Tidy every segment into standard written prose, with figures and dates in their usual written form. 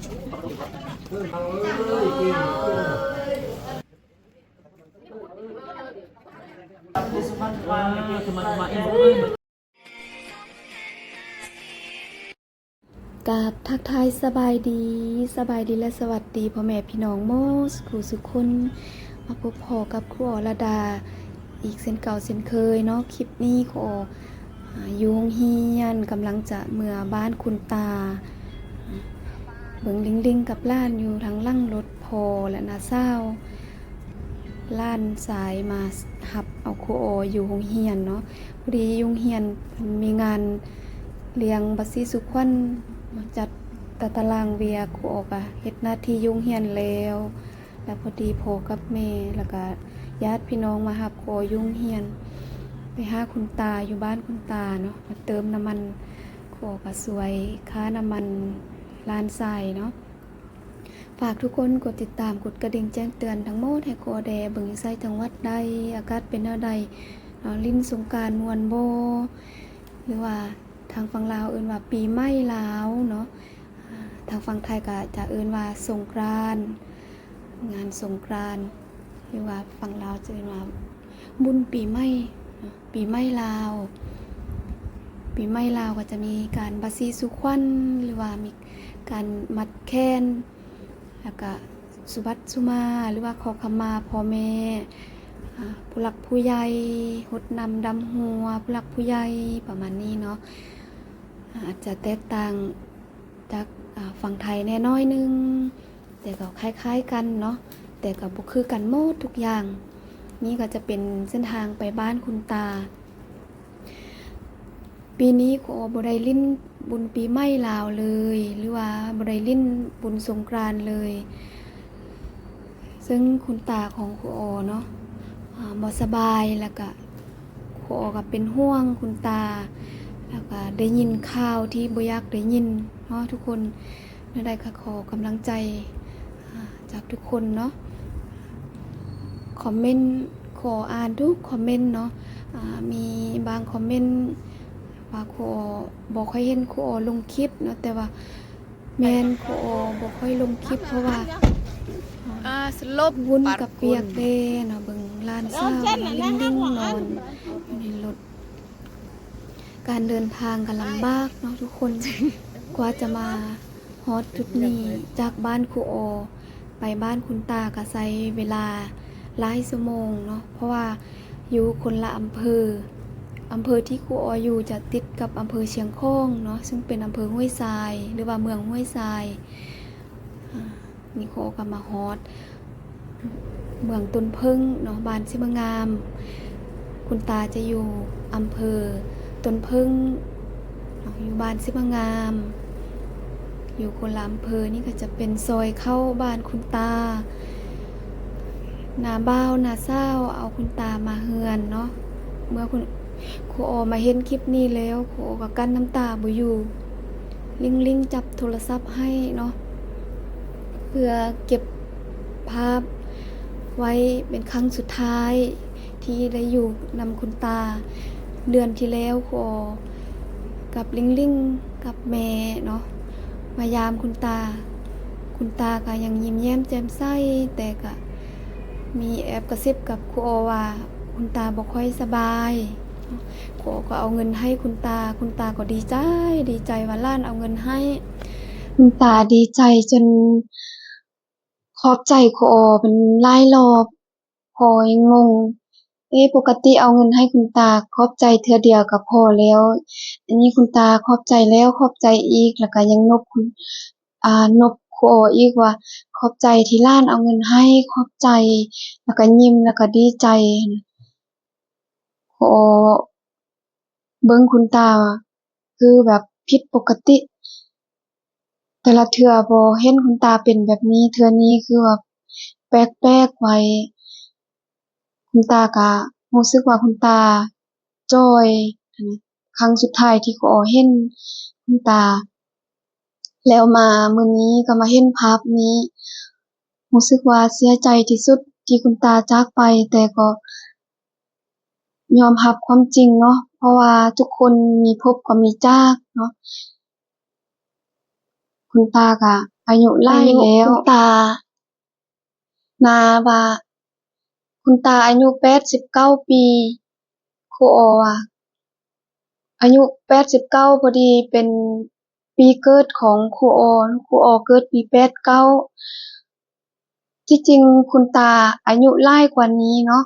กับทักทายสบายดีและสวัสดีพ่อแม่พี่น้องโมสครูสุคนมาพบพอกับครูอรดาอีกเส้นเก่าเส้นเคยเนาะคลิปนี้ครูอยู่โรงเรียนกำลังจะเมื่อบ้านคุณตาเบิ่งลิงกับล้านอยู่ทางลั่งรถพอและนาเศร้าล้านสายมาหับเอาครูอยู่โรงเรียนเนาะพอดีโรงเรียนมีงานเลี้ยงบัสซี่สุขวัญจัดตารางเวียครูออกเฮ็ดหน้าที่ยุ่งเฮียนแล้วพอดีพ่อกับแม่แล้วก็ญาติพี่น้องมารับครูยุ่งเฮียนไปหาคุณตาอยู่บ้านคุณตาเนาะมาเติมน้ำมันครูก็สวยค่าน้ำมันล้านทรายเนาะฝากทุกคนกดติดตามกดกระดิ่งแจ้งเตือนทั้งหมดให้ครูแดเบิ่งไซจังหวัดใดอากาศเป็นแนวใดลิ้นสงกรานต์ม่วนบ่หรือว่าทางฝั่งลาวเอิ้นว่าปีใหม่ลาวเนาะทางฝั่งไทยก็จะเอิ้นว่าสงกรานต์งานสงกรานต์หรือว่าฝั่งลาวจะเอิ้นว่าบุญปีใหม่ปีใหม่ลาวปีใหม่ลาวก็จะมีการบัสซี่สุขวัญหรือว่ามีการมัดแค้นแล้วก็สุบัติสุมาหรือว่าขอขมาพ่อแม่ผู้หลักผู้ใหญ่หดนำดำหัวผู้หลักผู้ใหญ่ประมาณนี้เนาะอาจจะแตกต่างจากฝั่งไทยแน่น้อยนึงแต่ก็คล้ายๆกันเนาะแต่ก็บ่คือกันหมดทุกอย่างนี่ก็จะเป็นเส้นทางไปบ้านคุณตาปีนี้ครูบ่ได้ลิ้นบุญปีใหม่ลาวเลยหรือว่าบ่ได้ลิ้นบุญสงกรานต์เลยซึ่งคุณตาของครูเนาะบ่สบายแล้วก็ครูก็เป็นห่วงคุณตาแล้วก็ได้ยินข่าวที่บ่อยากได้ยินเนาะทุกคนได้ขอกำลังใจจากทุกคนเนาะคอมเมนต์ขออ่านทุกคอมเมนต์เนาะมีบางคอมเมนต์ว่าครูบ่ค่อยเห็นครูลงคลิปเนาะแต่ว่าแม่นครูบ่ค่อยลงคลิปเพราะว่าสลบวุ่นกับเปียกเด้เนาะเบิ่งลานซ่าลิ่งๆนอนอยู่ในรถการเดินทางก็ลำบากเนาะทุกคน กว่าจะมาฮอตจุดนี้จากบ้านครูไปบ้านคุณตาก็ใช้เวลาหลายชั่วโมงเนาะเพราะว่าอยู่คนละอำเภอที่ครูอยู่จะติดกับอำเภอเชียงคองเนาะซึ่งเป็นอำเภอห้วยทรายหรือว่าเมืองห้วยทรายนี่ครูก็มาฮอตเมืองต้นพึ่งเนาะบ้านชิมงามคุณตาจะอยู่อำเภอต้นพึ่งอยู่บ้านชิมงามอยู่คนละอำเภอนี่ก็จะเป็นซอยเข้าบ้านคุณตานาบ้าวนาเศร้าเอาคุณตามาเฮือนเนาะเมื่อครูมาเห็นคลิปนี้แล้วครูก็กั้นน้ำตาบ่อยู่ลิงจับโทรศัพท์ให้เนาะเพื่อเก็บภาพไว้เป็นครั้งสุดท้ายที่ได้อยู่นำคุณตาเดือนที่แล้วครูกับลิงกับแม่เนาะมายามคุณตาก็ยังยิ้มแย้มแจ่มใสแต่ก็มีแอบกระซิบกับครูว่าคุณตาบ่ค่อยสบายครูก็เอาเงินให้คุณตาก็ดีใจว่าหลานเอาเงินให้คุณตาดีใจจนขอบใจครูเป็นหลายรอบพอยังงงปกติเอาเงินให้คุณตาขอบใจเทื่อเดียวก็พอแล้วอันนี้คุณตาขอบใจแล้วขอบใจอีกแล้วก็ยังนบครูอีกว่าขอบใจที่หลานเอาเงินให้ขอบใจแล้วก็ยิ้มแล้วก็ดีใจครูเบิ่งคุณตาคือแบบผิดปกติแต่ละเทื่อบ่เห็นคุณตาเป็นแบบนี้เทื่อนี้คือว่าแปลกๆไว้คุณตาก็รู้สึกว่าคุณตาจ้อยครั้งสุดท้ายที่ครูเห็นคุณตาแล้วมามื้อนี้ก็มาเห็นภาพนี้รู้สึกว่าเสียใจที่สุดที่คุณตาจากไปแต่ก็ยอมรับความจริงเนาะเพราะว่าทุกคนมีพบก็มีจากเนาะคุณตาก็ อายุหลายแล้วคุณตานาว่าคุณตาอายุ89ปีครูออว่าอายุ89พอดีเป็นปีเกิดของครูออครูออเกิดปี89ที่จริงคุณตาอายุหลายกว่านี้เนาะ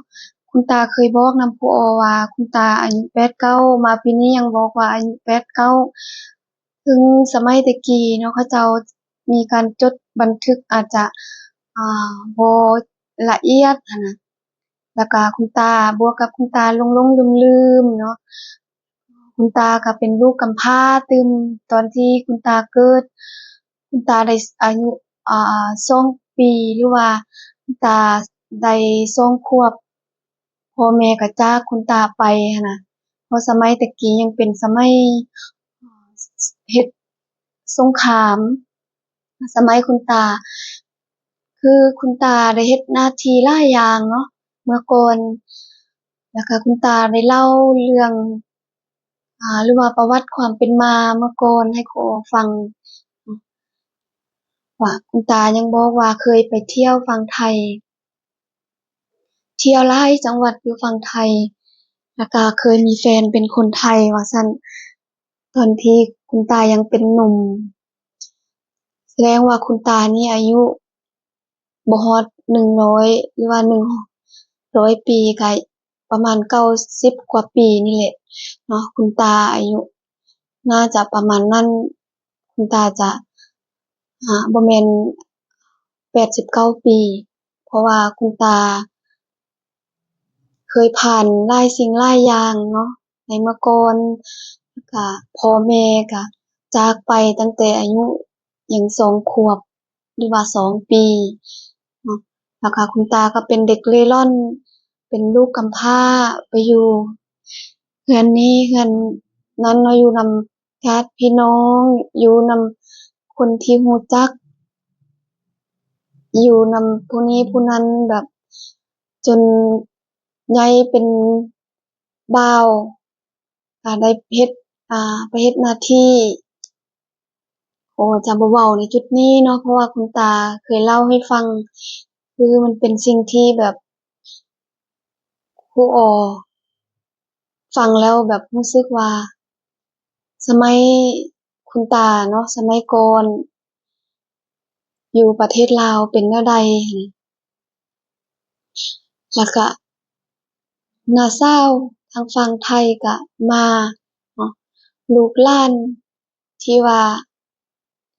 คุณตาเคยบอกนำครูออว่าคุณตาอายุ89มาปีนี้ยังบอกว่าอายุ89ถึงสมัยแต่กี้เนาะเขาเจ้ามีการจดบันทึกอาจจะบ่ละเอียดหั้นน่ะแล้วก็คุณตาบวกกับคุณตาหลงๆลืมๆเนาะคุณตาก็เป็นลูกกำพร้าตึมตอนที่คุณตาเกิดคุณตาได้อายุ2ปีหรือว่าคุณตาได้2ขวบพ่อแม่ก็จากคุณตาไปหั้นน่ะเพราะสมัยแต่กี้ยังเป็นสมัยเฮ็ดสงครามสมัยคุณตาคือคุณตาได้เฮ็ดหน้าที่หลายอย่างเนาะเมื่อก่อนแล้วก็คุณตาได้เล่าเรื่องหรือว่าประวัติความเป็นมาเมื่อก่อนให้ครูฟังว่าคุณตายังบอกว่าเคยไปเที่ยวฝั่งไทยเที่ยวหลายจังหวัดอยู่ฝั่งไทยแล้วก็เคยมีแฟนเป็นคนไทยว่าซั่นตอนที่คุณตายังเป็นหนุ่มแสดงว่าคุณตานี่อายุบ่ฮอด100หรือว่า100ปีก็ประมาณ90กว่าปีนี่แหละเนาะคุณตาอายุน่าจะประมาณนั้นคุณตาจะบ่แม่น89ปีเพราะว่าคุณตาเคยผ่านหลายสิ่งหลายอย่างเนาะในเมื่อก่อนแล้วก็พ่อแม่ก็จากไปตั้งแต่อายุยัง2ขวบหรือว่า2ปีเนาะแล้วก็คุณตาก็เป็นเด็กเร่ร่อนเป็นลูกกำพร้าไปอยู่เรือนนี้เรือนนั้นเนาะอยู่นำญาติพี่น้องอยู่นำคนที่รู้จักอยู่นำผู้นี้ผู้นั้นแบบจนใหญ่เป็นบ่าวก็ได้เฮ็ดไปเฮ็ดหน้าที่จะบ่เว้าในจุดนี้เนาะเพราะว่าคุณตาเคยเล่าให้ฟังคือมันเป็นสิ่งที่แบบครูอ้อฟังแล้วแบบรู้สึกว่าสมัยคุณตาเนาะสมัยก่อนอยู่ประเทศลาวเป็นแนวใดหั้นน่ะแล้วก็น้าสาวทางฝั่งไทยก็มาเนาะลูกหลานที่ว่า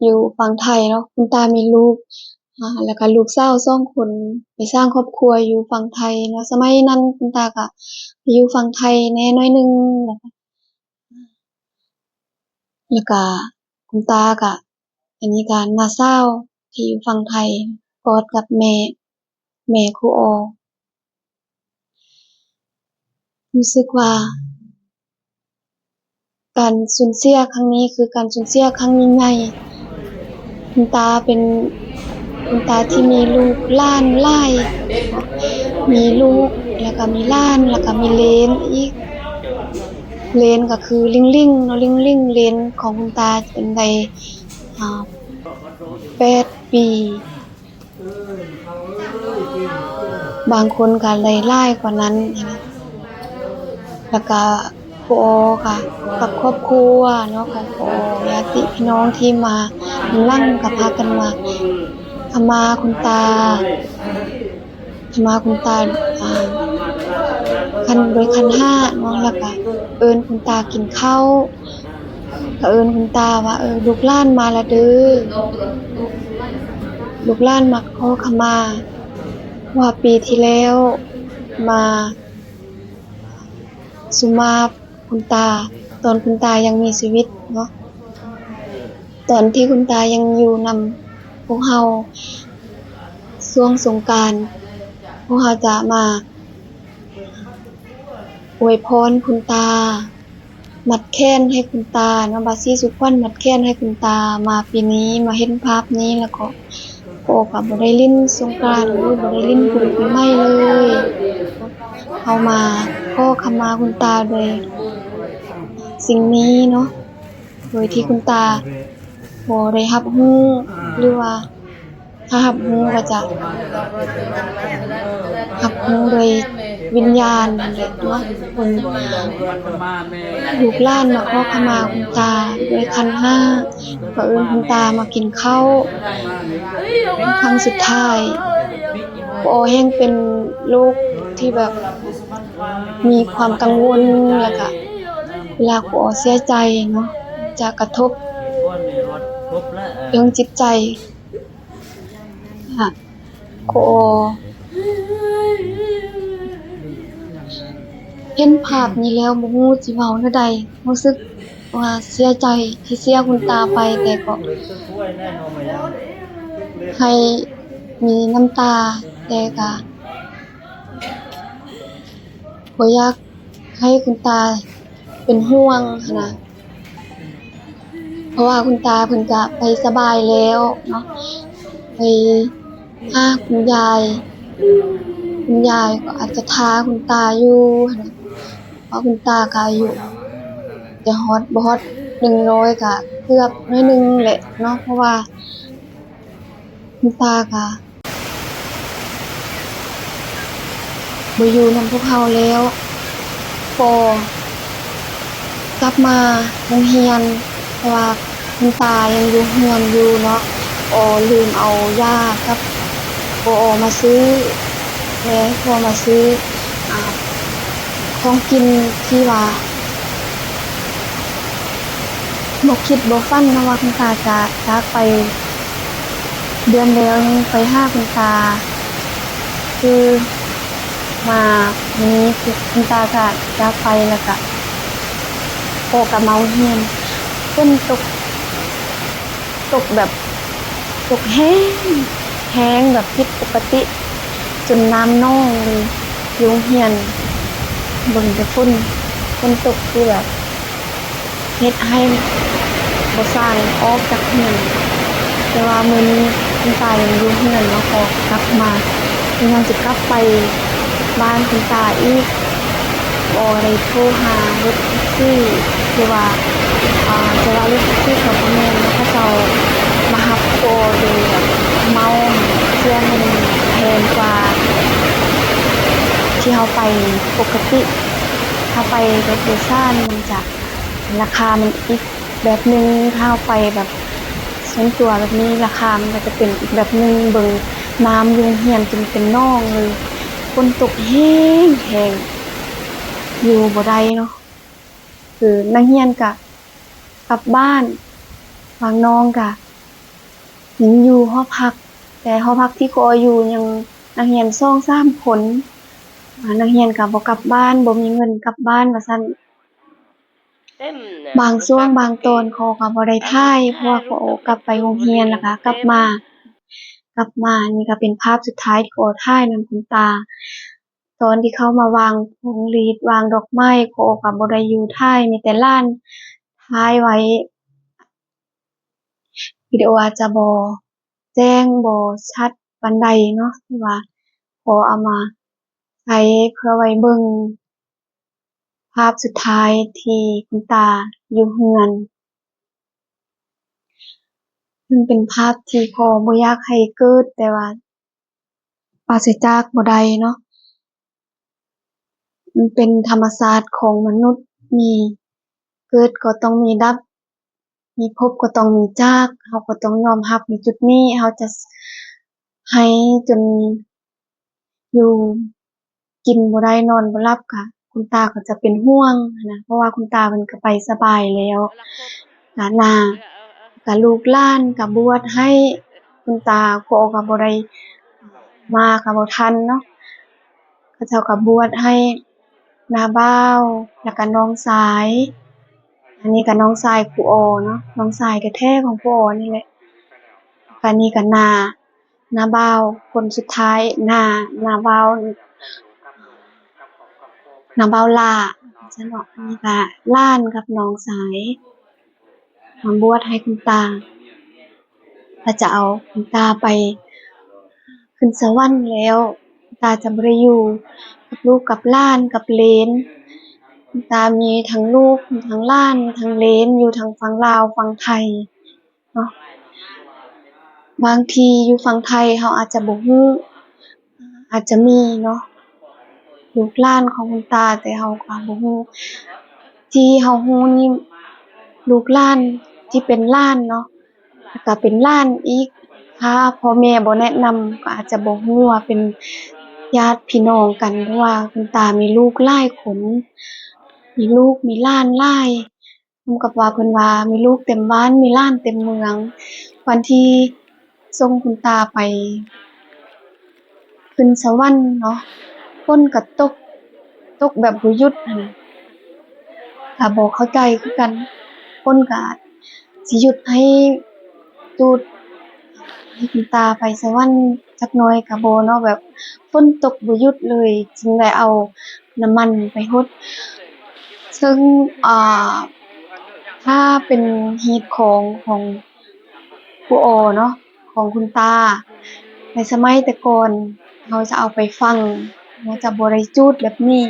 อยู่ฝั่งไทยเนาะคุณตามีลูกแล้วก็ลูกสาว2คนไปสร้างครอบครัวอยู่ฝั่งไทยเนาะสมัยนั้นคุณตาก็ไปอยู่ฝั่งไทยแหน่หน่อยหนึ่งแล้วก็คุณตาก็อันนี้ก็น้าสาวที่อยู่ฝั่งไทยกอดกับแม่ครูอ้อรู้สึกว่าการสูญเสียครั้งนี้คือการสูญเสียครั้งยิ่งใหญ่คุณตาเป็นคุณตาที่มีลูกหลานหลายเนาะมีลูกแล้วก็มีหลานแล้วก็มีเหลนอีกเหลนก็คือลิงๆเนาะลิงๆเหลนของคุณตาเป็นได้8ปีบางคนก็ได้หลายกว่านั้นนะแล้วก็ครูอ้อค่ะกับครอบครัวเนาะของครูอ้อญาติพี่น้องที่มานั่งก็พากันมาขมาคุณตาโดยขันห้าเนาะแล้วก็เอิ้นคุณตากินข้าวก็เอิ้นคุณตาว่าลูกหลานมาแล้วเด้อลูกหลานมาขอขมาว่าปีที่แล้วมาสุมาคุณตาตอนคุณตายังมีชีวิตเนาะตอนที่คุณตายังอยู่นำพวกเฮาช่วงสงกรานต์พวกเฮาจะมาอวยพรคุณตามัดแค้นให้คุณตาเนาะบาซี่สุขวัญมัดแค้นให้คุณตามาปีนี้มาเห็นภาพนี้แล้วก็ก็บ่ได้ลิ้นสงกรานต์หรือบ่ได้ลิ้นบุญปีใหม่เลยเฮามาขอขมาคุณตาโดยสิ่งนี้เนาะโดยที่คุณตาบ่ได้รับรู้ หรือว่าถ้ารับรู้ก็จะรับรู้โดยวิญญาณนั่นแหละเนาะเพิ่นลูกหลานมาขอขมาคุณตาด้วยขันธ์ห้าก็เอิ้นคุณตามากินข้าวเป็นครั้งสุดท้ายปอแฮ่งเป็นลูกที่แบบมีความกังวลแล้วก็เวลาปอเสียใจเนาะจะกระทบเรื่องจิตใจค่ะก็เห็นภาพนี้แล้วบ่ฮู้สิเว้าแนวใดรู้สึกว่าเสียใจที่เสียคุณตาไปแต่ก็ให้มีน้ำตาแต่ก็บ่อยากให้คุณตาเป็นห่วงหั้นนะเพราะว่าคุณตาเพิ่นก็ไปสบายแล้วเนาะไปหาคุณยายก็อาจจะทาคุณตาอยู่หั้นนะเพราะคุณตาก็อายุจะฮอดบ่ฮอด100ก็เกือบหน่อยหนึ่งแหละเนาะเพราะว่าคุณตาก็บ่อยู่นำพวกเราแล้วพอกลับมาโรงเรียนเพราะว่าคุณตายังอยู่เรือนอยู่เนาะลืมเอายากับมาซื้อแม่ให้พ่อมาซื้ออ่าของกินที่ว่าบ่คิดบ่ฝันเนาะว่าคุณตาจะจากไปเดือนแล้วยังไปหาคุณตาคือมาวันนี้คือคุณตาก็จากไปแล้วก็พ่อก็มาโรงเรียนฝนตกแบบตกแห้งแบบผิดปกติจนน้ำนองเลยอยู่โรงเรียนเบิ่งแต่ฝนตกคือแบบเฮ็ดให้บ่สร้างออกจากเรือนแต่ว่ามื้อนี้คุณตายังอยู่เรือนเนาะพอกลับมายังสิกลับไปบ้านคุณตาอีกบ่ได้โทรหารถแท็กซี่หรือว่าจะว่ารถแท็กซี่ก็บ่แม่นเนาะเขาเจ้ามารับโดยแบบเมาเสียเงินแพงกว่าที่เราไปปกติถ้าไปรถโดยสารมันจะราคามันอีกแบบนึงถ้าเราไปแบบส่วนตัวแบบนี้ราคามันก็จะเป็นอีกแบบนึงเบิ่งน้ำอยู่โรงเรียนจนเป็นหนองเลยฝนตกแห้งอยู่บ่ได้เนาะคือนักเรียนก็กลับบ้านบางน้องก็ยังอยู่หอพักแต่หอพักที่กออยู่ยังนักเรียน2-3คนนักเรียนก็บ่กลับบ้านบ่มีเงินกลับบ้านว่าซั่นบางช่วงบางตอนเขาก็บ่ได้ถ่ายเพราะว่าเขากลับไปโรงเรียนแล้วก็กลับมานี่ก็เป็นภาพสุดท้ายที่เขาถ่ายนำคุณตาตอนที่เขามาวางพวงหรีดวางดอกไม้เขาก็บ่ได้อยู่ถ่ายมีแต่หลานถ่ายไว้วิดีโออาจจะบ่แจ้งบ่ชัดปานใดเนาะที่ว่าขอเอามาใช้เพื่อไว้เบิ่งภาพสุดท้ายที่คุณตาอยู่เรือนซึ่งเป็นภาพที่พ่อบ่อยากให้เกิดแต่ว่าปราศจากบ่ได้เนาะมันเป็นธรรมชาติของมนุษย์มีเกิดก็ต้องมีดับมีพบก็ต้องมีจากเราก็ต้องยอมรับในจุดนี้เราจะให้จนอยู่กินบ่ได้นอนบ่หลับก็คุณตาก็จะเป็นห่วงนะเพราะว่าคุณตาเพิ่นก็ไปสบายแล้วก็ลูกหลานก็บวชให้คุณตาพ่อก็บ่ได้มาก็บ่ทันเนาะเขาเจ้าก็บวชให้น้าบ่าวแล้วก็น้องสายอันนี้ก็น้องชายครูออเนาะน้องชายแท้ๆของครูออนี่แหละก็นี่ก็น้าบ่าวคนสุดท้ายน้าบ่าวหล้าจั่งซี้เนาะอันนี้ก็หลานกับน้องสายมาบวชให้คุณตาก็จะเอาคุณตาไปขึ้นสวรรค์แล้วคุณตาจะบ่ได้อยู่กับลูกกับหลานกับเหลนคุณตามีทั้งลูกมีทั้งหลานมีทั้งเหลนอยู่ทั้งฝั่งลาวฝั่งไทยเนาะ บางทีอยู่ฝั่งไทยเราอาจจะบ่ฮู้อาจจะมีเนาะลูกหลานของคุณตาแต่เราก็บ่ฮู้ที่เราฮู้นี่ลูกหลานที่เป็นหลานเนาะแล้วก็เป็นหลานอีกถ้าพ่อแม่บ่แนะนำก็อาจจะบ่ฮู้ว่าเป็นญาติพี่น้องกันเพราะว่าคุณตามีลูกหลายคนมีลูกมีหลานหลายเหมือนกับว่าเพิ่นว่ามีลูกเต็มบ้านมีหลานเต็มเมืองวันที่ส่งคุณตาไปขึ้นสวรรค์เนาะฝนก็ตกแบบบ่หยุดหั้นน่ะก็บ่เข้าใจคือกันฝนก็สิหยุดให้จูดให้คุณตาไปสวรรค์จักหน่อยก็บ่เนาะแบบฝนตกบ่หยุดเลยจึงได้เอาน้ำมันไปรดซึ่งอ่าถ้าเป็นฮีตของครูออเนาะของคุณตาในสมัยแต่ก่อนเราจะเอาไปฝังเราจะบ่ได้จูดแบบนี้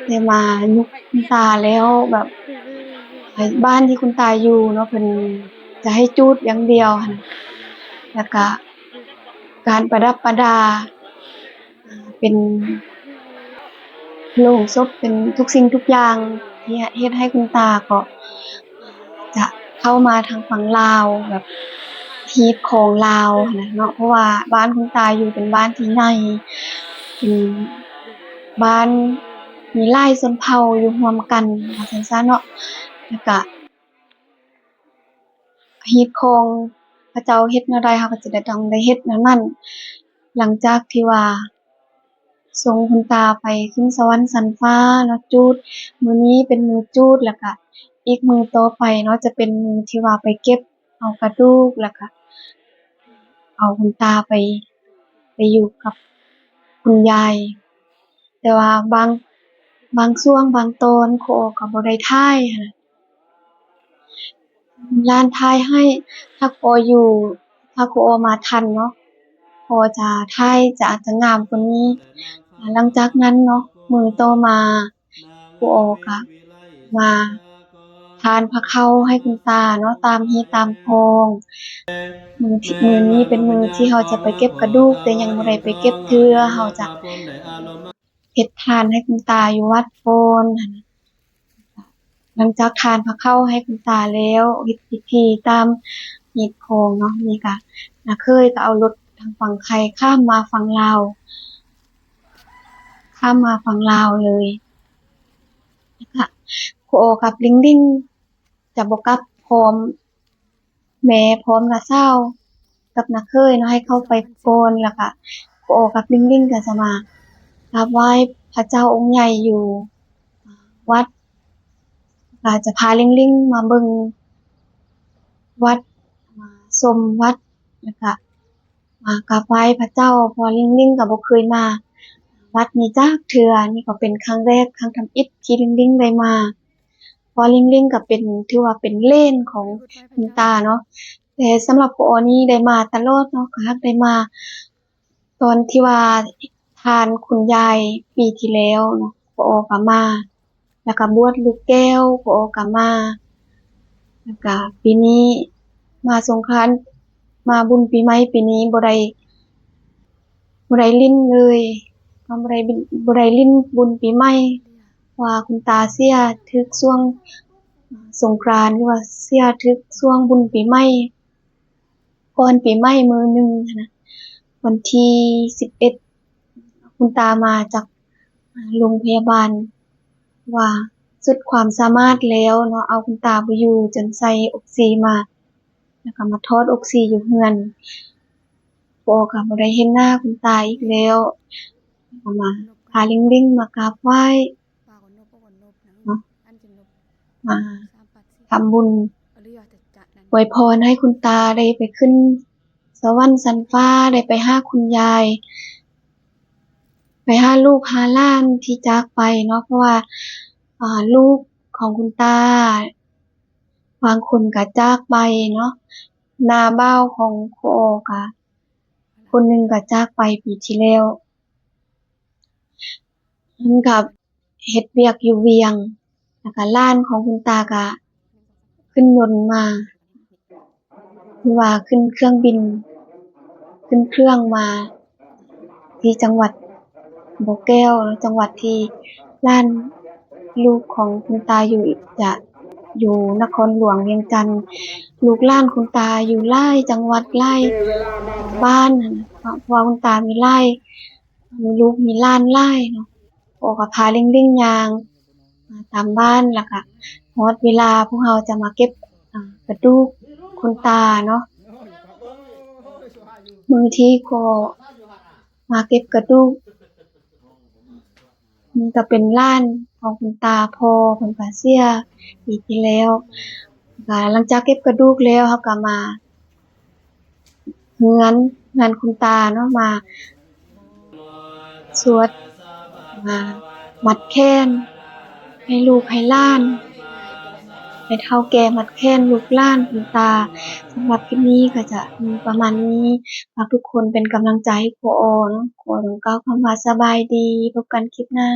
แต่มายุคคุณตาแล้วแบบบ้านที่คุณตาอยู่เนาะเพิ่นจะให้จูดอย่างเดียวหั้นน่ะแล้วก็การประดับประดาเป็นโลงศพเป็นทุกสิ่งทุกอย่างที่เฮ็ดให้คุณตาก็จะเข้ามาทางฝั่งลาวแบบฮีตของลาวหั้นน่ะเนาะเพราะว่าบ้านคุณตาอยู่เป็นบ้านที่ใหญ่เป็นบ้านมีหลายชนเผ่าอยู่ร่วมกันว่าจั่งซั้นเนาะแล้วก็ฮีตของเขาเจ้าเฮ็ดแนวใดเราก็จะได้ต้องได้เฮ็ดแนวนั้นหลังจากที่ว่าส่งคุณตาไปขึ้นสวรรค์ชั้นฟ้าเนาะจูดมื้อนี้เป็นมื้อจูดแล้วก็อีกมื้อต่อไปเนาะจะเป็นมื้อที่ว่าไปเก็บเอากระดูกแล้วก็เอาคุณตาไปอยู่กับคุณยายแต่ว่าบางช่วงบางตอนครูอ้อก็บ่ได้ถ่ายหั้นน่ะย้านถ่ายให้ถ้าครูอ้ออยู่ถ้าครูอ้อมาทันเนาะครูอ้อจะถ่ายจะอาจจะงามกว่านี้หลังจากนั้นเนาะมื้อต่อมาครูอ้อก็มาทานพะเคราให้คุณตาเนาะตามฮีตตามคองมื้อนี้เป็นมื้อที่เราจะไปเก็บกระดูกแต่ยังบ่ได้ไปเก็บเทื่อเราจะเฮ็ดทานให้คุณตาอยู่วัดโพนหั้นน่ะหลังจากทานพะเคราให้คุณตาแล้วเฮ็ดพิธีตามฮีตของเนาะนี่ก็น้าเคยก็เอารถทางฝั่งไทยข้ามมาฝั่งลาวข้ามมาฝั่งลาวเลยแล้วก็ครูอ้อกับลิงลิงจะบ่กลับพร้อมแม่พร้อมน้าสาวกับน้าเคยเนาะให้เข้าไปก่อนแล้วก็ครูอ้อกับลิงลิงก็จะมากราบไหว้พระเจ้าองค์ใหญ่อยู่วัดก็จะพาลิงลิงมาเบิ่งวัดมาชมวัดแล้วก็มากราบไหว้พระเจ้าเพราะว่าลิงลิงก็บ่เคยมาวัดนี้จักเทื่อนี่ก็เป็นครั้งแรกครั้งทำอิฐที่ลิงลิงได้มาเพราะลิงลิงก็เป็นถือว่าเป็นเหลนของคุณตาเนาะแต่สำหรับครูอ้อนี่ได้มาตลอดเนาะก็ฮักได้มาตอนที่ว่าทานคุณยายปีที่แล้วเนาะครูอ้อก็มาแล้วก็บวชลูกแก้วครูอ้อก็มาแล้วก็ปีนี้มาสงกรานต์มาบุญปีใหม่ปีนี้บ่ได้ลิ้นเลยบ่ได้ลิ้นบุญปีใหม่ว่าคุณตาเสียถึกช่วงสงกรานต์หรือว่าเสียถึกช่วงบุญปีใหม่ก่อนปีใหม่มื้อหนึ่งหั้นนะวันที่11คุณตามาจากโรงพยาบาลว่าสุดความสามารถแล้วเนาะเอาคุณตาบ่อยู่จนใส่ออกซิมาแล้วก็มาถอดออกซิอยู่เรือนครูอ้อก็บ่ได้เห็นหน้าคุณตาอีกแล้วก็มาพาลิงลิงมากราบไหว้เนาะมาทำบุญอวยพรให้คุณตาได้ไปขึ้นสวรรค์ชั้นฟ้าได้ไปหาคุณยายไปหาลูกหาหลานที่จากไปเนาะเพราะว่าลูกของคุณตาบางคนก็จากไปเนาะน้าบ่าวของครูอ้อก็คนหนึ่งก็จากไปปีที่แล้วเพิ่นก็เฮ็ดเวียกอยู่เวียงแล้วก็หลานของคุณตาก็ขึ้นยนต์มาหรือว่าขึ้นเครื่องบิน ขึ้นเครื่องมาที่จังหวัดบ่อแก้วจังหวัดที่ล้านลูกของคุณตาอยู่จะอยู่นครหลวงเวียงจันทน์ลูกหล้านคุณตาอยู่หลายจังหวัดหลายบ้านนั่นน่ะเพราะว่าคุณตามีหลายมีลูกมีหล้านหลายเนาะพ่อก็พาเร่งๆย่างมาตามบ้านแล้วก็ฮอดเวลาพวกเราจะมาเก็บกระดูกคุณตาเนาะมื้อที่พ่อมาเก็บกระดูกมันก็เป็นหล้านของคุณตาพ่อเพิ่นก็เสียปีที่แล้วก็หลังจากเก็บกระดูกแล้วเราก็มาเฮือนคุณตาเนาะมาสวดมามัดแค้นให้ลูกให้หล้านให้เฒ่าแก่มัดแค้นลูกหล้านคุณตาสำหรับคลิปนี้ก็จะมีประมาณนี้ฝากทุกคนเป็นกำลังใจให้ครูอ้อเนาะขอต้องกล่าวคำว่าสบายดีพบกันคลิปหน้า